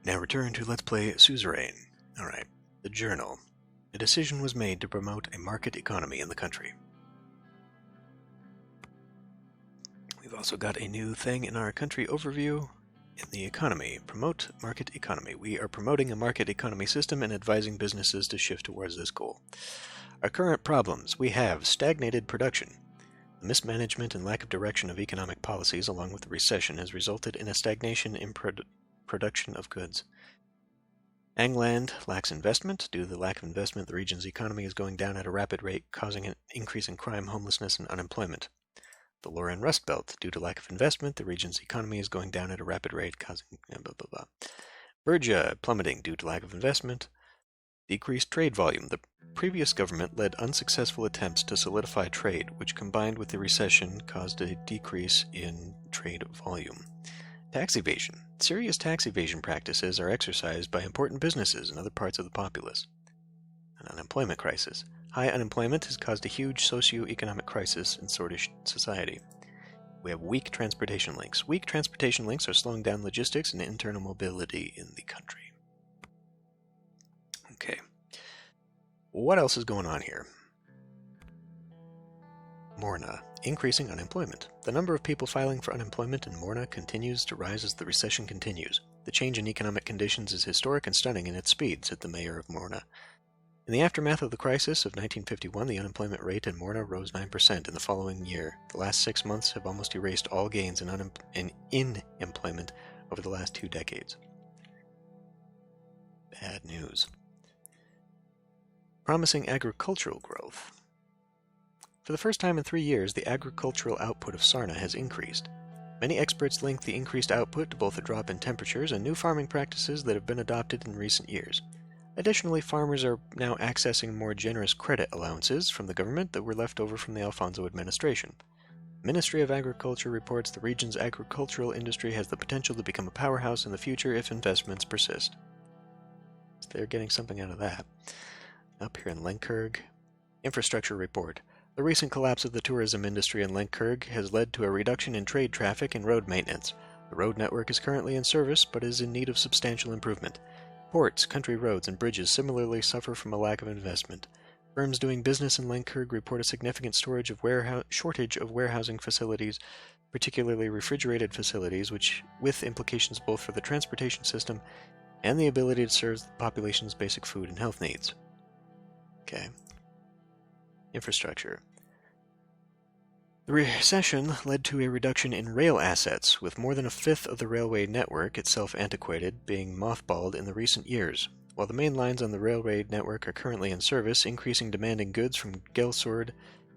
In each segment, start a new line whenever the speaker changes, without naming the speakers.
Now return to Let's Play Suzerain. Alright, the journal. A decision was made to promote a market economy in the country. We've also got a new thing in our country overview. In the economy, promote market economy. We are promoting a market economy system and advising businesses to shift towards this goal. Our current problems. We have stagnated production. The mismanagement and lack of direction of economic policies, along with the recession, has resulted in a stagnation in production of goods. Angland lacks investment. Due to the lack of investment, the region's economy is going down at a rapid rate, causing an increase in crime, homelessness, and unemployment. The Loran Rust Belt. Due to lack of investment, the region's economy is going down at a rapid rate, causing blah, blah, blah. Bergia plummeting due to lack of investment. Decreased trade volume. The previous government led unsuccessful attempts to solidify trade, which combined with the recession caused a decrease in trade volume. Tax evasion. Serious tax evasion practices are exercised by important businesses and other parts of the populace. An unemployment crisis. High unemployment has caused a huge socio-economic crisis in Sordish society. We have weak transportation links. Weak transportation links are slowing down logistics and internal mobility in the country. Okay. What else is going on here? Morna. Increasing unemployment. The number of people filing for unemployment in Morna continues to rise as the recession continues. The change in economic conditions is historic and stunning in its speed, said the mayor of Morna. In the aftermath of the crisis of 1951, the unemployment rate in Morna rose 9% in the following year. The last 6 months have almost erased all gains in employment over the last 2 decades. Bad news. Promising agricultural growth. For the first time in 3 years, the agricultural output of Sarna has increased. Many experts link the increased output to both a drop in temperatures and new farming practices that have been adopted in recent years. Additionally, farmers are now accessing more generous credit allowances from the government that were left over from the Alfonso administration. The Ministry of Agriculture reports the region's agricultural industry has the potential to become a powerhouse in the future if investments persist. So they're getting something out of that. Up here in Lenkerg, infrastructure report. The recent collapse of the tourism industry in Lenkerg has led to a reduction in trade traffic and road maintenance. The road network is currently in service, but is in need of substantial improvement. Ports, country roads, and bridges similarly suffer from a lack of investment. Firms doing business in Lenkerg report a significant shortage of warehousing facilities, particularly refrigerated facilities, with implications both for the transportation system and the ability to serve the population's basic food and health needs. Okay. Infrastructure. The recession led to a reduction in rail assets, with more than a fifth of the railway network, itself antiquated, being mothballed in the recent years. While the main lines on the railway network are currently in service, increasing demand in goods from Gelsord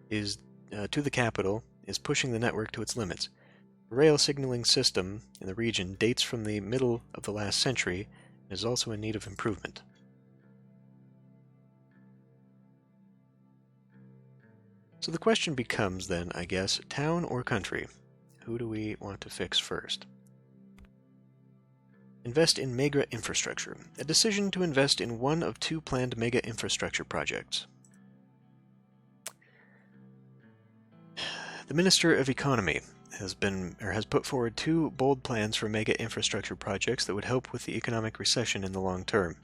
to the capital is pushing the network to its limits. The rail signaling system in the region dates from the middle of the last century and is also in need of improvement. So the question becomes then, I guess, town or country? Who do we want to fix first? Invest in mega infrastructure. A decision to invest in one of 2 planned mega infrastructure projects. The Minister of Economy has put forward 2 bold plans for mega infrastructure projects that would help with the economic recession in the long term.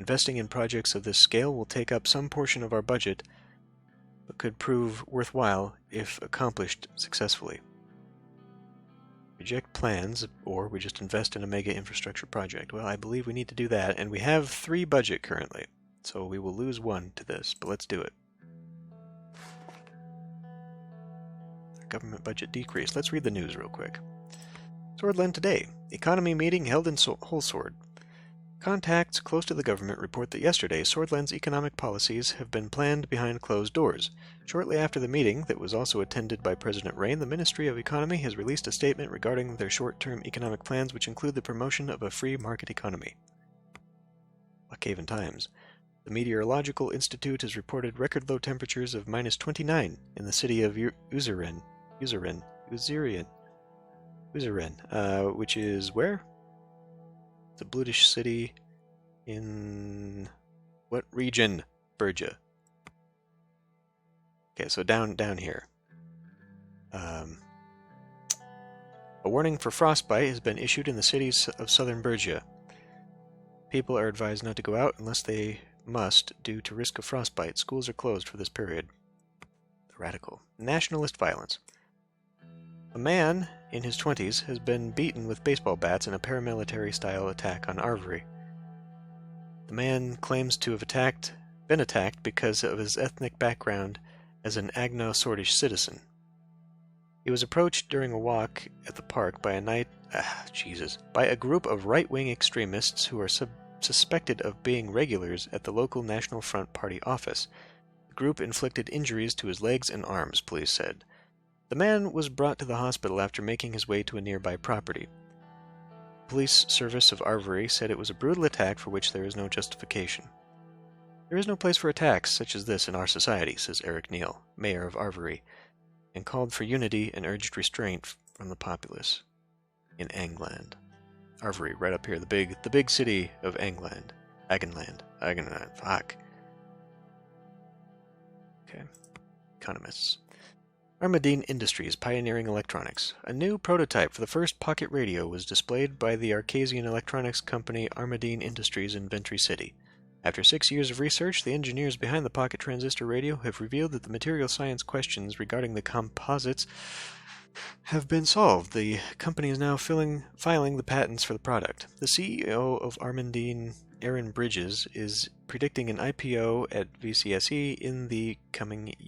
Investing in projects of this scale will take up some portion of our budget, but could prove worthwhile if accomplished successfully. Reject plans, or we just invest in a mega infrastructure project. Well, I believe we need to do that, and we have 3 budget currently, so we will lose 1 to this, but let's do it. Government budget decrease. Let's read the news real quick. Sordland today. Economy meeting held in Holsword. Contacts close to the government report that yesterday Sordland's economic policies have been planned behind closed doors. Shortly after the meeting, that was also attended by President Rayne, the Ministry of Economy has released a statement regarding their short-term economic plans, which include the promotion of a free market economy. Lockhaven Times. The Meteorological Institute has reported record low temperatures of -29 in the city of Suzerain, which is where? The British city in what region? Bergia. Okay, so down here. A warning for frostbite has been issued in the cities of southern Bergia. People are advised not to go out unless they must due to risk of frostbite. Schools are closed for this period. Radical. Nationalist violence. A man in his 20s has been beaten with baseball bats in a paramilitary-style attack on Arvery. The man claims to have been attacked because of his ethnic background as an Agno-Sordish citizen. He was approached during a walk at the park by a group of right-wing extremists who are suspected of being regulars at the local National Front Party office. The group inflicted injuries to his legs and arms, police said. The man was brought to the hospital after making his way to a nearby property. The police service of Arvery said it was a brutal attack for which there is no justification. There is no place for attacks such as this in our society, says Eric Neal, mayor of Arvery, and called for unity and urged restraint from the populace in Angland. Arvery, right up here, the big city of Angland. Agenland, fuck. Okay. Economists. Armadine Industries pioneering electronics. A new prototype for the first pocket radio was displayed by the Arcasian electronics company Armadine Industries in Ventry City. After 6 years of research, the engineers behind the pocket transistor radio have revealed that the material science questions regarding the composites have been solved. The company is now filing the patents for the product. The CEO of Armadine, Aaron Bridges, is predicting an IPO at VCSE in the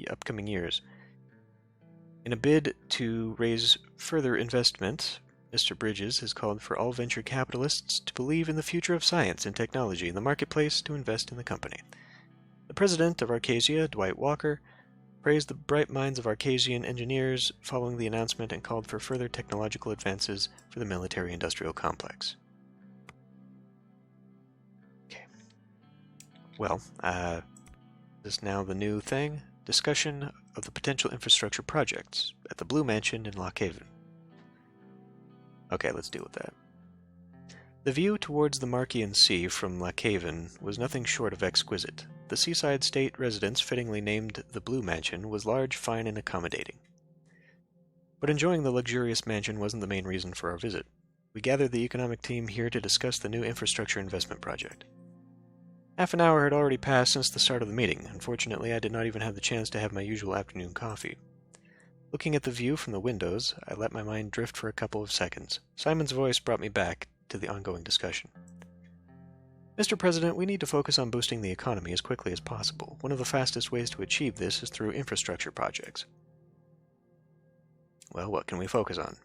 upcoming years. In a bid to raise further investment, Mr. Bridges has called for all venture capitalists to believe in the future of science and technology in the marketplace to invest in the company. The president of Arcasia, Dwight Walker, praised the bright minds of Arcasian engineers following the announcement and called for further technological advances for the military-industrial complex. Okay. Well, this is now the new thing. Discussion of the potential infrastructure projects at the Blue Mansion in Lock Haven. Okay, let's deal with that. The view towards the Marquian Sea from Lock Haven was nothing short of exquisite. The seaside state residence, fittingly named the Blue Mansion, was large, fine, and accommodating. But enjoying the luxurious mansion wasn't the main reason for our visit. We gathered the economic team here to discuss the new infrastructure investment project. Half an hour had already passed since the start of the meeting. Unfortunately, I did not even have the chance to have my usual afternoon coffee. Looking at the view from the windows, I let my mind drift for a couple of seconds. Simon's voice brought me back to the ongoing discussion. Mr. President, we need to focus on boosting the economy as quickly as possible. One of the fastest ways to achieve this is through infrastructure projects. Well, what can we focus on?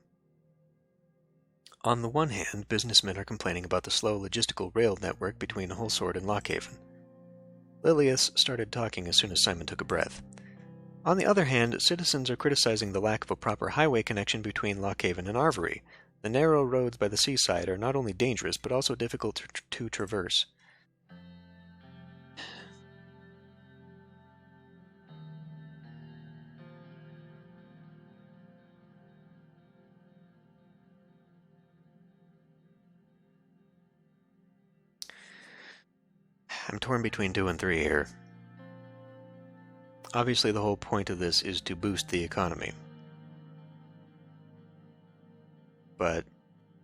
On the one hand, businessmen are complaining about the slow logistical rail network between Holsword and Lock Haven. Lilius started talking as soon as Simon took a breath. On the other hand, citizens are criticizing the lack of a proper highway connection between Lock Haven and Arvery. The narrow roads by the seaside are not only dangerous, but also difficult to traverse. I'm torn between 2 and 3 here. Obviously, the whole point of this is to boost the economy. But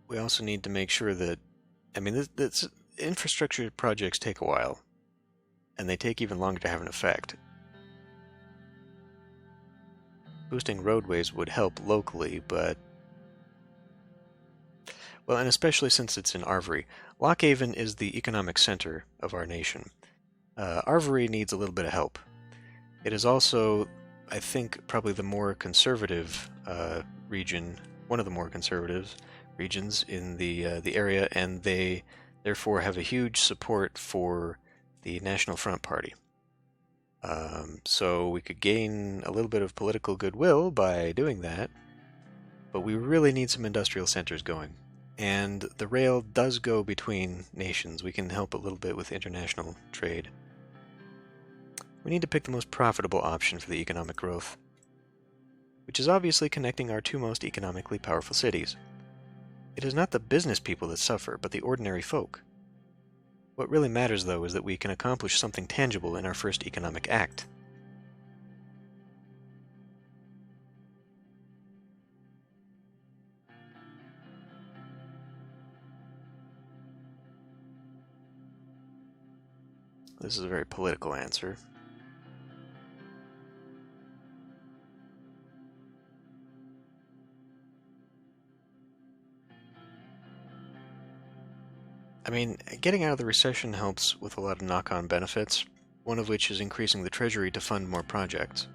we also need to make sure that, this infrastructure projects take a while, and they take even longer to have an effect. Boosting roadways would help locally, but... Well, and especially since it's in Arvery. Lock Haven is the economic center of our nation. Arvery needs a little bit of help. It is also, I think, probably the more conservative region, one of the more conservative regions in the area, and they therefore have a huge support for the National Front Party. So we could gain a little bit of political goodwill by doing that, but we really need some industrial centers going. And the rail does go between nations. We can help a little bit with international trade. We need to pick the most profitable option for the economic growth, which is obviously connecting our 2 most economically powerful cities. It is not the business people that suffer, but the ordinary folk. What really matters, though, is that we can accomplish something tangible in our first economic act. This is a very political answer. I mean, getting out of the recession helps with a lot of knock-on benefits, one of which is increasing the treasury to fund more projects.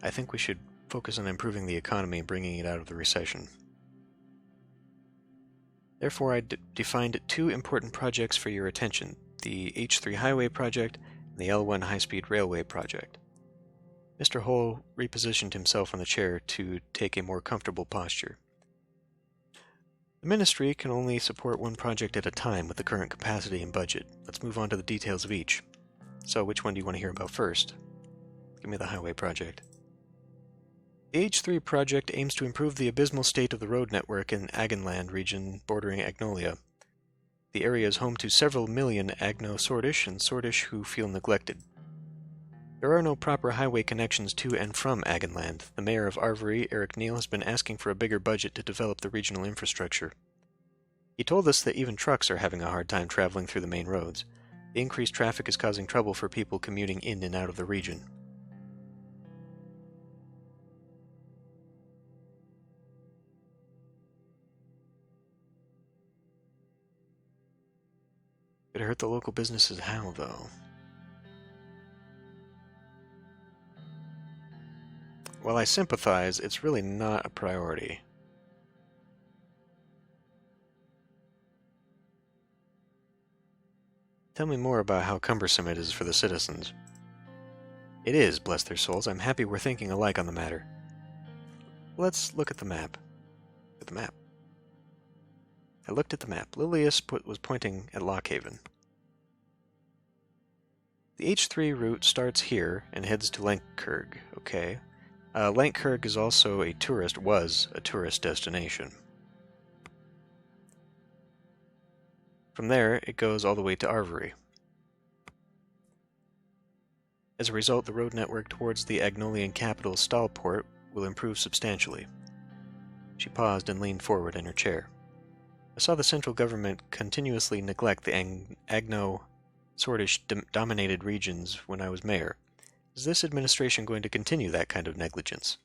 I think we should focus on improving the economy and bringing it out of the recession. Therefore, I defined two important projects for your attention, the H3 highway project and the L1 high-speed railway project. Mr. Hole repositioned himself on the chair to take a more comfortable posture. The Ministry can only support one project at a time with the current capacity and budget. Let's move on to the details of each. So, which one do you want to hear about first? Give me the highway project. The H3 project aims to improve the abysmal state of the road network in Agenland region bordering Agnolia. The area is home to several million Agno-Sordish and Sordish who feel neglected. There are no proper highway connections to and from Agenland. The mayor of Arvery, Eric Neal, has been asking for a bigger budget to develop the regional infrastructure. He told us that even trucks are having a hard time traveling through the main roads. The increased traffic is causing trouble for people commuting in and out of the region. Could hurt the local businesses how, though? While I sympathize, it's really not a priority. Tell me more about how cumbersome it is for the citizens. It is, bless their souls. I'm happy we're thinking alike on the matter. Let's look at the map. Look at the map. I looked at the map. Lilius was pointing at Lockhaven. The H3 route starts here and heads to Lankerg. Okay. Lankerg is also was a tourist destination. From there, it goes all the way to Arvery. As a result, the road network towards the Agnolian capital Stalport will improve substantially. She paused and leaned forward in her chair. I saw the central government continuously neglect the Agno-Sordish dominated regions when I was mayor. Is this administration going to continue that kind of negligence?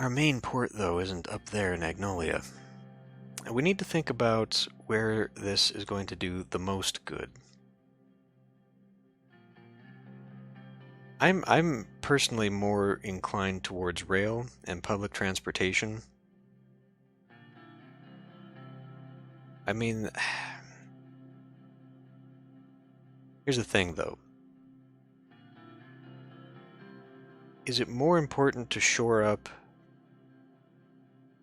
Our main port, though, isn't up there in Agnolia. We need to think about where this is going to do the most good. I'm personally more inclined towards rail and public transportation. I mean, here's the thing, though. Is it more important to shore up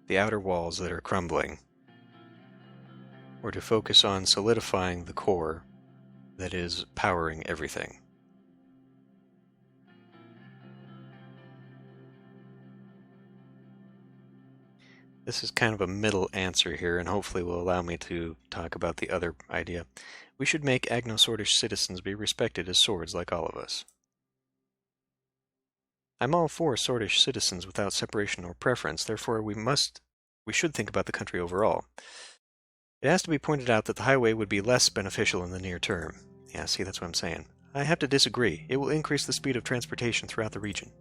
the outer walls that are crumbling, or to focus on solidifying the core that is powering everything? This is kind of a middle answer here, and hopefully will allow me to talk about the other idea. We should make Agno-Sordish citizens be respected as swords like all of us. I'm all for Sordish citizens without separation or preference, therefore we should think about the country overall. It has to be pointed out that the highway would be less beneficial in the near term. Yeah, see, that's what I'm saying. I have to disagree. It will increase the speed of transportation throughout the region.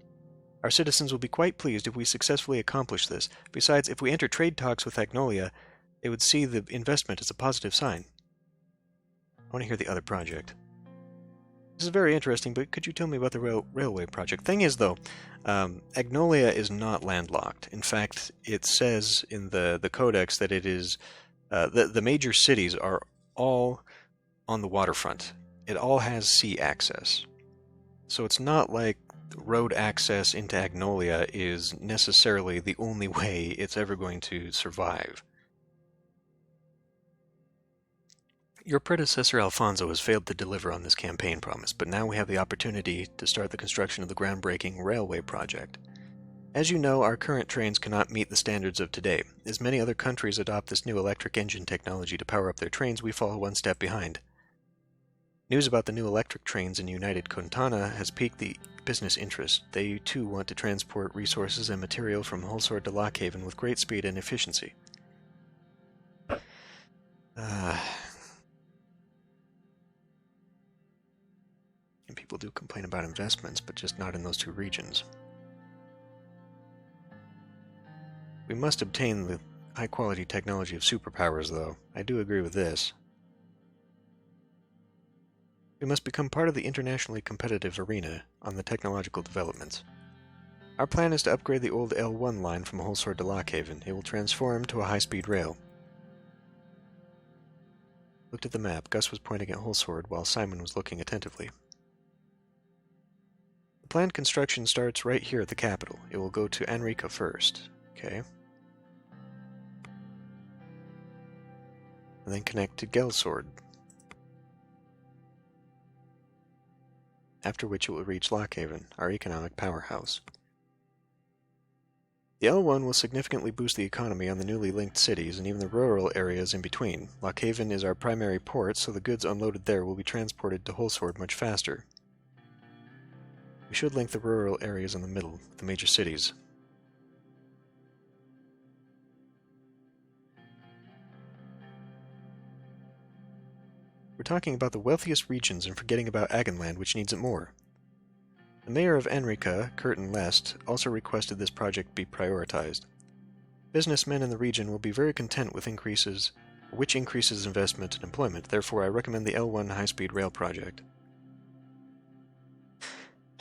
Our citizens will be quite pleased if we successfully accomplish this. Besides, if we enter trade talks with Agnolia, they would see the investment as a positive sign. I want to hear the other project. This is very interesting, but could you tell me about the railway project? Thing is, though, Agnolia is not landlocked. In fact, it says in the codex that it is the major cities are all on the waterfront. It all has sea access. So it's not like road access into Agnolia is necessarily the only way it's ever going to survive. Your predecessor Alfonso has failed to deliver on this campaign promise, but now we have the opportunity to start the construction of the groundbreaking railway project. As you know, our current trains cannot meet the standards of today. As many other countries adopt this new electric engine technology to power up their trains, we fall one step behind. News about the new electric trains in United Kontana has piqued the business interest. They too want to transport resources and material from Holsord to Lockhaven with great speed and efficiency. And people do complain about investments, but just not in those two regions. We must obtain the high-quality technology of superpowers, though. I do agree with this. We must become part of the internationally competitive arena on the technological developments. Our plan is to upgrade the old L1 line from Holsord to Lockhaven. It will transform to a high-speed rail. Looked at the map. Gus was pointing at Holsord while Simon was looking attentively. The planned construction starts right here at the capital. It will go to Anrika first. Okay. And then connect to Gelsord. After which it will reach Lockhaven, our economic powerhouse. The L1 will significantly boost the economy on the newly linked cities and even the rural areas in between. Lockhaven is our primary port, so the goods unloaded there will be transported to Holsord much faster. We should link the rural areas in the middle with the major cities. We're talking about the wealthiest regions and forgetting about Agenland, which needs it more. The mayor of Enrika, Curtin Lest, also requested this project be prioritized. Businessmen in the region will be very content with increases, which increases investment and employment. Therefore, I recommend the L1 high-speed rail project.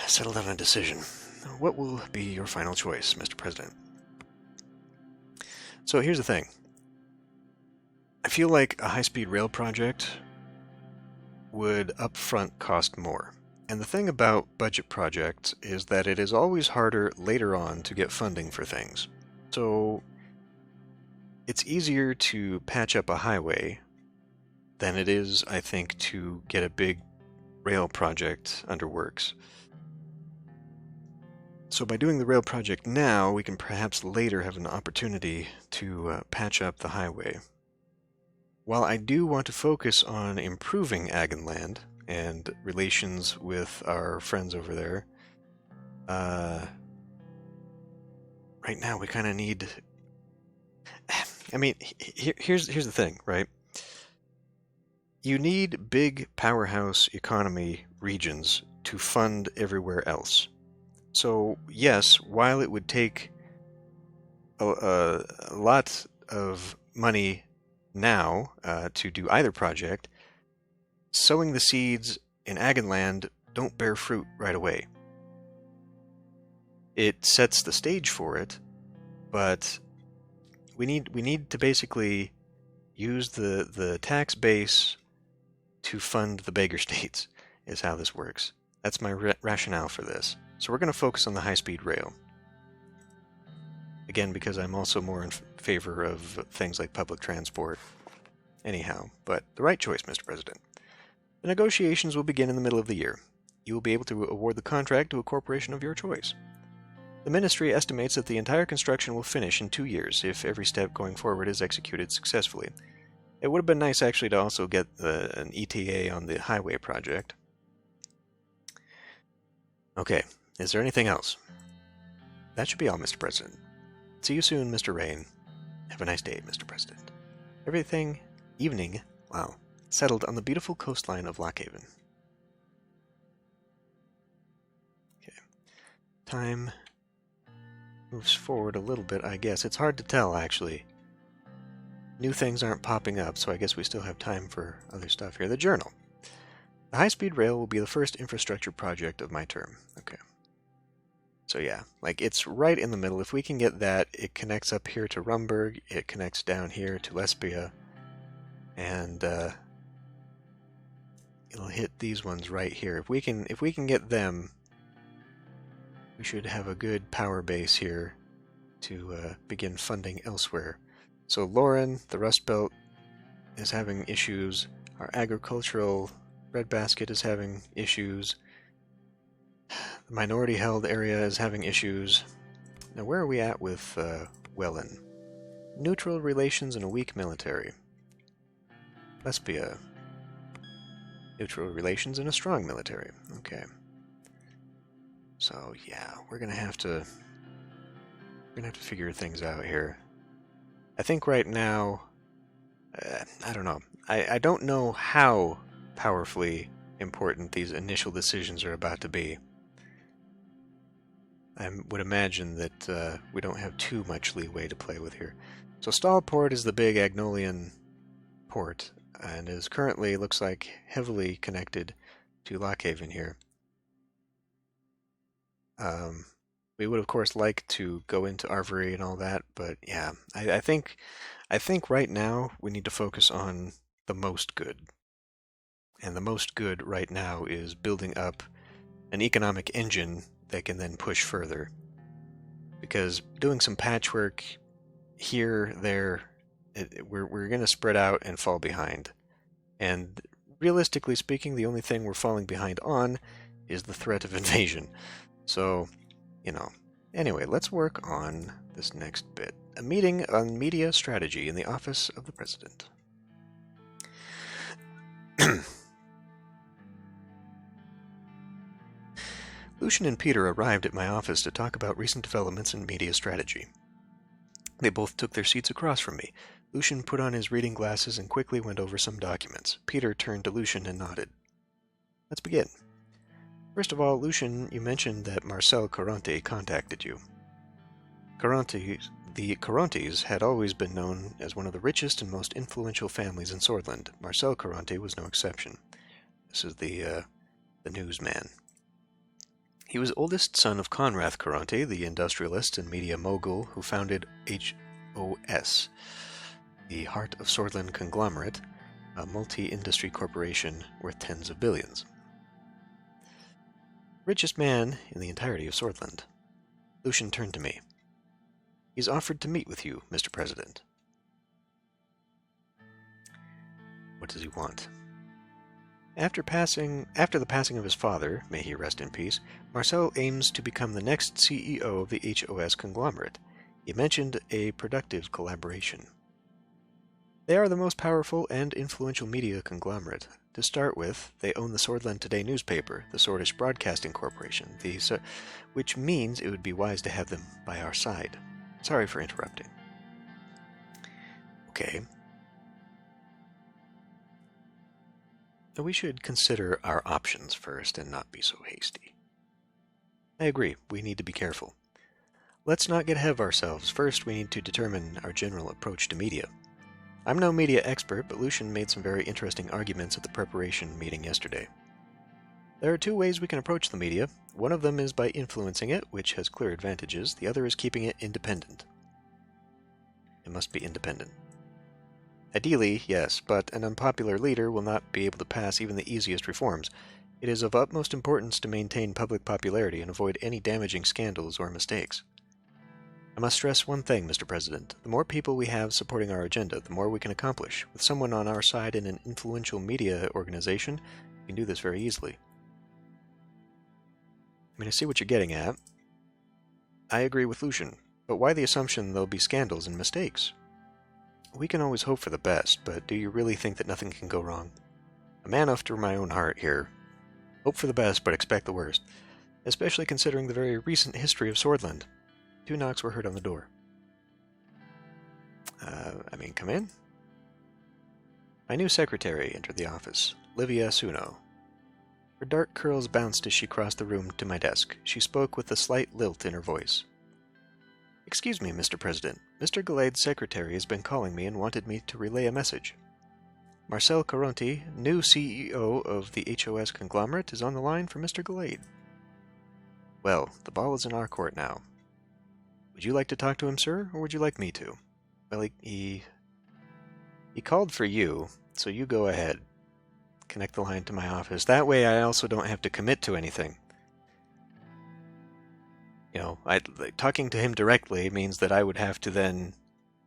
Settled on a decision. What will be your final choice, Mr. President? So here's the thing. I feel like a high-speed rail project would upfront cost more. And the thing about budget projects is that it is always harder later on to get funding for things. So it's easier to patch up a highway than it is, I think, to get a big rail project under works. So by doing the rail project now, we can perhaps later have an opportunity to patch up the highway. While I do want to focus on improving Agenland and relations with our friends over there, right now we kind of need... I mean, here's the thing, right? You need big powerhouse economy regions to fund everywhere else. So, yes, while it would take a lot of money now to do either project, sowing the seeds in Agenland don't bear fruit right away. It sets the stage for it, but we need to basically use the tax base to fund the beggar states, is how this works. That's my rationale for this. So we're going to focus on the high-speed rail. Again, because I'm also more in favor of things like public transport. Anyhow, but the right choice, Mr. President. The negotiations will begin in the middle of the year. You will be able to award the contract to a corporation of your choice. The Ministry estimates that the entire construction will finish in 2 years if every step going forward is executed successfully. It would have been nice actually to also get an ETA on the highway project. Okay, is there anything else? That should be all, Mr. President. See you soon, Mr. Rayne. Have a nice day, Mr. President. Evening, settled on the beautiful coastline of Lockhaven. Okay. Time moves forward a little bit, I guess. It's hard to tell, actually. New things aren't popping up, so I guess we still have time for other stuff here. The journal. The high-speed rail will be the first infrastructure project of my term. Okay. So yeah, like it's right in the middle. If we can get that, it connects up here to Rumburg, it connects down here to Lesbia, and it'll hit these ones right here. If we can get them, we should have a good power base here to begin funding elsewhere. So Lauren, the Rust Belt, is having issues. Our agricultural breadbasket is having issues. The minority-held area is having issues. Now, where are we at with Wellen? Neutral relations and a weak military. Lesbia. Neutral relations and a strong military. Okay. So yeah, we're gonna have to figure things out here. I think right now, I don't know. I don't know how powerfully important these initial decisions are about to be. I would imagine that we don't have too much leeway to play with here. So Stallport is the big Agnolian port, and is currently, looks like, heavily connected to Lockhaven here. We would, of course, like to go into Arvery and all that, but yeah, I think right now we need to focus on the most good. And the most good right now is building up an economic engine that can then push further. Because doing some patchwork here, there, we're going to spread out and fall behind. And realistically speaking, the only thing we're falling behind on is the threat of invasion. So, you know, anyway, let's work on this next bit. A meeting on media strategy in the office of the president. Lucian and Peter arrived at my office to talk about recent developments in media strategy. They both took their seats across from me. Lucian put on his reading glasses and quickly went over some documents. Peter turned to Lucian and nodded. Let's begin. First of all, Lucian, you mentioned that Marcel Caronte contacted you. The Carontes had always been known as one of the richest and most influential families in Sordland. Marcel Caronte was no exception. This is the newsman. He was oldest son of Conrath Caronte, the industrialist and media mogul who founded HOS, the Heart of Sordland conglomerate, a multi-industry corporation worth tens of billions. Richest man in the entirety of Sordland. Lucian turned to me. He's offered to meet with you, Mr. President. What does he want? After the passing of his father, may he rest in peace, Marcel aims to become the next CEO of the HOS conglomerate. He mentioned a productive collaboration. They are the most powerful and influential media conglomerate. To start with, they own the Sordland Today newspaper, the Sordish Broadcasting Corporation, which means it would be wise to have them by our side. Sorry for interrupting. Okay. We should consider our options first and not be so hasty. I agree, we need to be careful. Let's not get ahead of ourselves. First, we need to determine our general approach to media. I'm no media expert, but Lucian made some very interesting arguments at the preparation meeting yesterday. There are two ways we can approach the media. One of them is by influencing it, which has clear advantages. The other is keeping it independent. It must be independent. Ideally, yes, but an unpopular leader will not be able to pass even the easiest reforms. It is of utmost importance to maintain public popularity and avoid any damaging scandals or mistakes. I must stress one thing, Mr. President. The more people we have supporting our agenda, the more we can accomplish. With someone on our side in an influential media organization, we can do this very easily. I mean, I see what you're getting at. I agree with Lucian, but why the assumption there'll be scandals and mistakes? We can always hope for the best, but do you really think that nothing can go wrong? A man after my own heart here. Hope for the best, but expect the worst, especially considering the very recent history of Sordland. 2 knocks were heard on the door. Come in? My new secretary entered the office, Livia Suno. Her dark curls bounced as she crossed the room to my desk. She spoke with a slight lilt in her voice. Excuse me, Mr. President. Mr. Galade's secretary has been calling me and wanted me to relay a message. Marcel Caronte, new CEO of the HOS conglomerate, is on the line for Mr. Galade. Well, the ball is in our court now. Would you like to talk to him, sir, or would you like me to? Well, he called for you, so you go ahead. Connect the line to my office. That way I also don't have to commit to anything. You know, talking to him directly means that I would have to then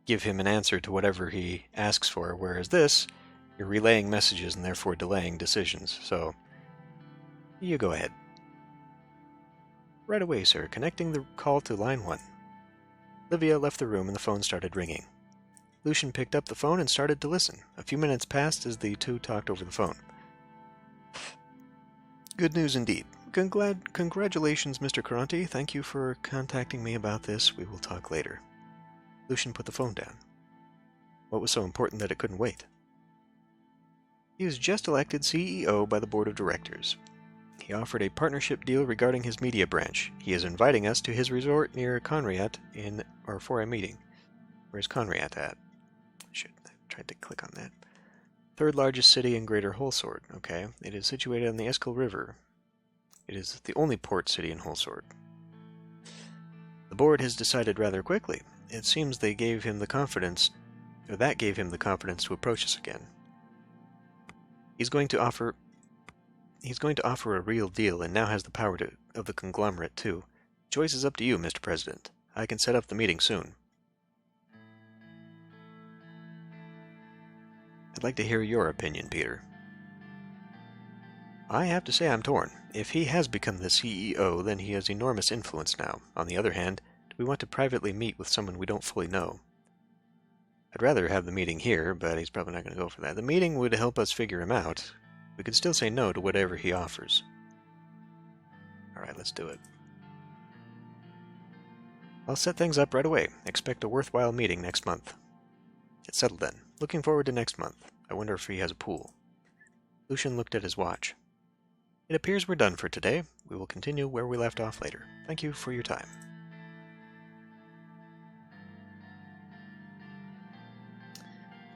give him an answer to whatever he asks for, whereas this, you're relaying messages and therefore delaying decisions. So, you go ahead. Right away, sir. Connecting the call to line 1. Livia left the room and the phone started ringing. Lucian picked up the phone and started to listen. A few minutes passed as the two talked over the phone. Good news indeed. Congratulations, Mr. Caronte. Thank you for contacting me about this. We will talk later. Lucian put the phone down. What was so important that it couldn't wait? He was just elected CEO by the board of directors. He offered a partnership deal regarding his media branch. He is inviting us to his resort near Conriat for a meeting. Where's Conriat at? I tried to click on that. Third largest city in Greater Holsord. Okay. It is situated on the Eskel River. It is the only port city in Holsord. The board has decided rather quickly. It seems they gave him the confidence, or that gave him the confidence to approach us again. He's going to offer a real deal, and now has the power of the conglomerate too. Choice is up to you, Mr. President. I can set up the meeting soon. I'd like to hear your opinion, Peter. I have to say I'm torn. If he has become the CEO, then he has enormous influence now. On the other hand, do we want to privately meet with someone we don't fully know? I'd rather have the meeting here, but he's probably not going to go for that. The meeting would help us figure him out. We could still say no to whatever he offers. Alright, let's do it. I'll set things up right away. Expect a worthwhile meeting next month. It's settled then. Looking forward to next month. I wonder if he has a pool. Lucian looked at his watch. It appears we're done for today. We will continue where we left off later. Thank you for your time.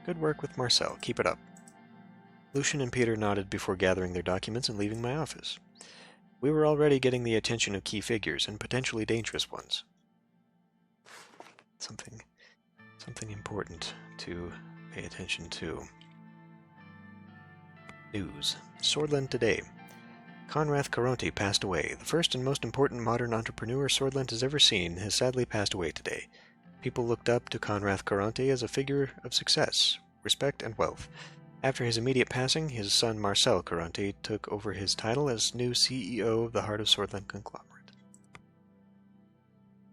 Good work with Marcel. Keep it up. Lucian and Peter nodded before gathering their documents and leaving my office. We were already getting the attention of key figures, and potentially dangerous ones. Something important to pay attention to. News. Sordland today. Conrath Caronte passed away. The first and most important modern entrepreneur Sordland has ever seen has sadly passed away today. People looked up to Conrath Caronte as a figure of success, respect, and wealth. After his immediate passing, his son Marcel Caronte took over his title as new CEO of the Heart of Sordland conglomerate.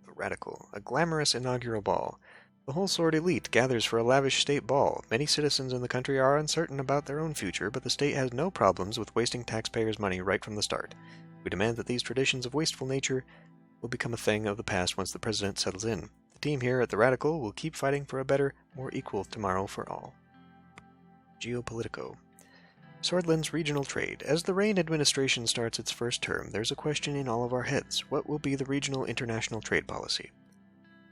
The Radical. A glamorous inaugural ball. The whole Sword elite gathers for a lavish state ball. Many citizens in the country are uncertain about their own future, but the state has no problems with wasting taxpayers' money right from the start. We demand that these traditions of wasteful nature will become a thing of the past once the president settles in. The team here at the Radical will keep fighting for a better, more equal tomorrow for all. Geopolitico. Sordland's regional trade. As the Rayne administration starts its first term, there's a question in all of our heads. What will be the regional international trade policy?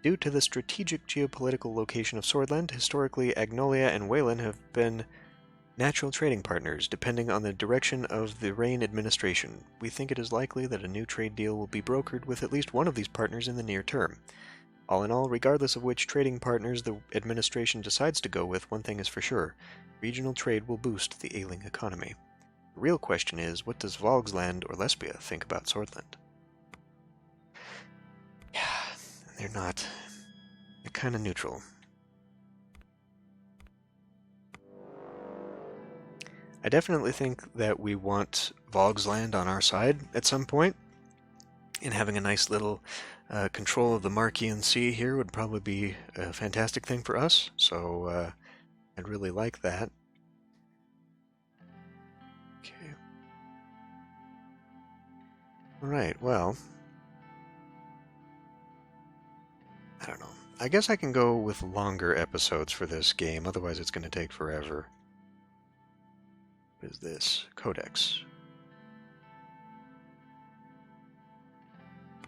Due to the strategic geopolitical location of Sordland, historically Agnolia and Wayland have been natural trading partners, depending on the direction of the Rayne administration. We think it is likely that a new trade deal will be brokered with at least one of these partners in the near term. All in all, regardless of which trading partners the administration decides to go with, one thing is for sure. Regional trade will boost the ailing economy. The real question is, what does Volksland or Lesbia think about Sordland? Yeah, they're not. They're kind of neutral. I definitely think that we want Volksland on our side at some point, and having a nice little control of the Marquian Sea here would probably be a fantastic thing for us, so I'd really like that. Okay. Alright, well, I don't know. I guess I can go with longer episodes for this game, otherwise it's going to take forever. What is this? Codex.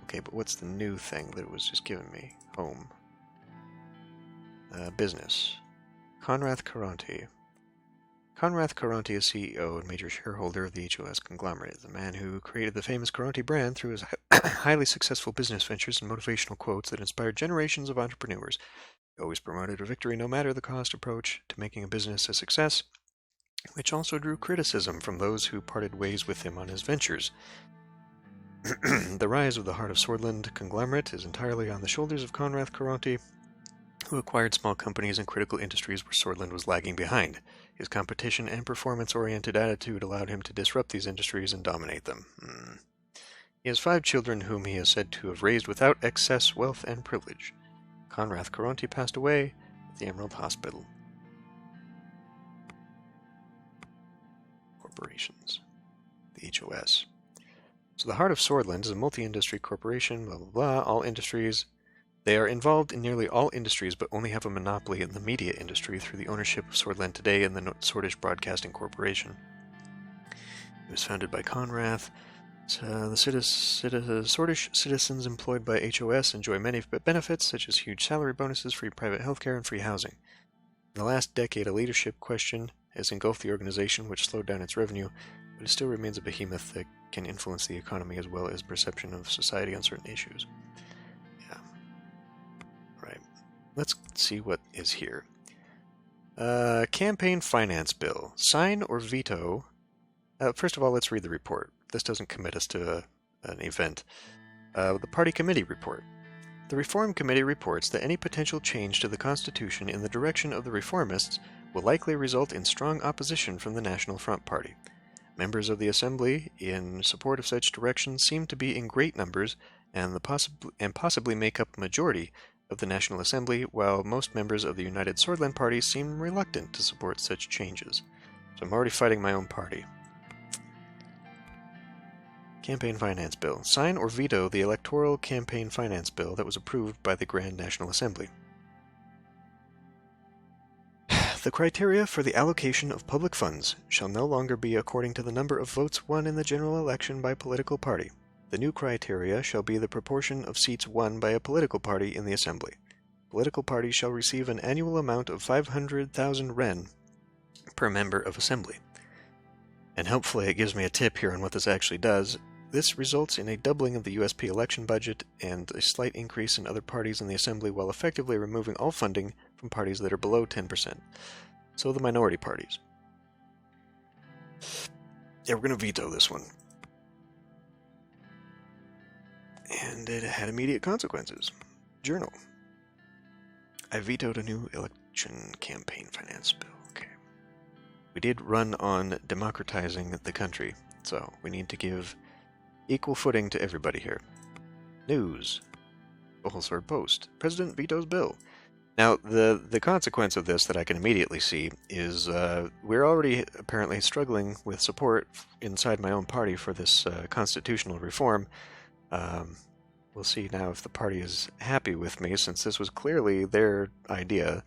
Okay, but what's the new thing that it was just giving me? Home. Business. Conrath Caronte. Conrath Caronte is CEO and major shareholder of the HOS conglomerate, the man who created the famous Caronte brand through his highly successful business ventures and motivational quotes that inspired generations of entrepreneurs. He always promoted a victory no matter the cost approach to making a business a success, which also drew criticism from those who parted ways with him on his ventures. The rise of the Heart of Sordland conglomerate is entirely on the shoulders of Conrath Caronte, who acquired small companies in critical industries where Sordland was lagging behind. His competition and performance-oriented attitude allowed him to disrupt these industries and dominate them. He has 5 children whom he is said to have raised without excess wealth and privilege. Conrath Caronte passed away at the Emerald Hospital. Corporations. The HOS. So the Heart of Sordland is a multi-industry corporation, blah, blah, blah, all industries. They are involved in nearly all industries, but only have a monopoly in the media industry through the ownership of Sordland Today and the Sordis Broadcasting Corporation. It was founded by Conrath. The Sordish citizens employed by HOS enjoy many benefits, such as huge salary bonuses, free private healthcare, and free housing. In the last decade, a leadership question has engulfed the organization, which slowed down its revenue, but it still remains a behemoth that can influence the economy as well as perception of society on certain issues. Yeah. Right. Let's see what is here. Campaign finance bill. Sign or veto. First of all, let's read the report. This doesn't commit us to an event. The Party Committee report. The Reform Committee reports that any potential change to the Constitution in the direction of the Reformists will likely result in strong opposition from the National Front Party. Members of the Assembly in support of such direction seem to be in great numbers and possibly make up a majority of the National Assembly, while most members of the United Sordland Party seem reluctant to support such changes. So I'm already fighting my own party. Campaign Finance Bill. Sign or veto the Electoral Campaign Finance Bill that was approved by the Grand National Assembly. The criteria for the allocation of public funds shall no longer be according to the number of votes won in the general election by political party. The new criteria shall be the proportion of seats won by a political party in the Assembly. Political parties shall receive an annual amount of 500,000 ren per member of Assembly. And hopefully it gives me a tip here on what this actually does. This results in a doubling of the USP election budget and a slight increase in other parties in the Assembly while effectively removing all funding from parties that are below 10%. So the minority parties. Yeah, we're going to veto this one. And it had immediate consequences. Journal. I vetoed a new election campaign finance bill. Okay. We did run on democratizing the country, so we need to give equal footing to everybody here. News. Bohelsword Post. President vetoes bill. Now, the consequence of this that I can immediately see is we're already apparently struggling with support inside my own party for this constitutional reform. We'll see now if the party is happy with me, since this was clearly their idea.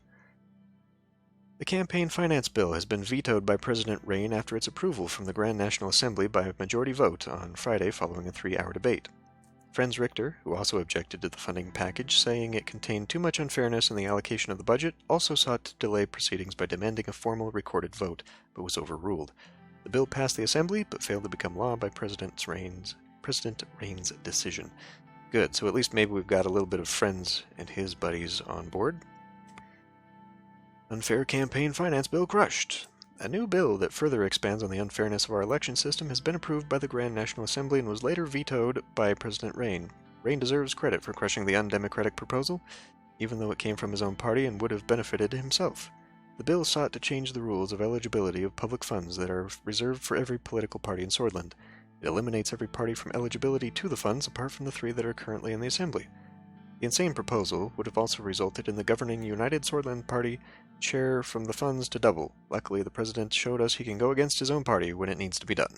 The campaign finance bill has been vetoed by President Rayne after its approval from the Grand National Assembly by a majority vote on Friday following a 3-hour debate. Franz Richter, who also objected to the funding package, saying it contained too much unfairness in the allocation of the budget, also sought to delay proceedings by demanding a formal recorded vote, but was overruled. The bill passed the Assembly, but failed to become law by President Rayne's decision. Good, so at least maybe we've got a little bit of Friends and his buddies on board. Unfair campaign finance bill crushed. A new bill that further expands on the unfairness of our election system has been approved by the Grand National Assembly and was later vetoed by President Rayne. Rayne deserves credit for crushing the undemocratic proposal, even though it came from his own party and would have benefited himself. The bill sought to change the rules of eligibility of public funds that are reserved for every political party in Sordland. It eliminates every party from eligibility to the funds apart from the 3 that are currently in the Assembly. The insane proposal would have also resulted in the governing United Sordland Party share from the funds to double. Luckily, the president showed us he can go against his own party when it needs to be done.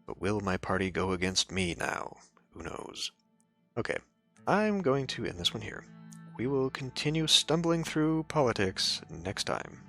But will my party go against me now? Who knows? Okay, I'm going to end this one here. We will continue stumbling through politics next time.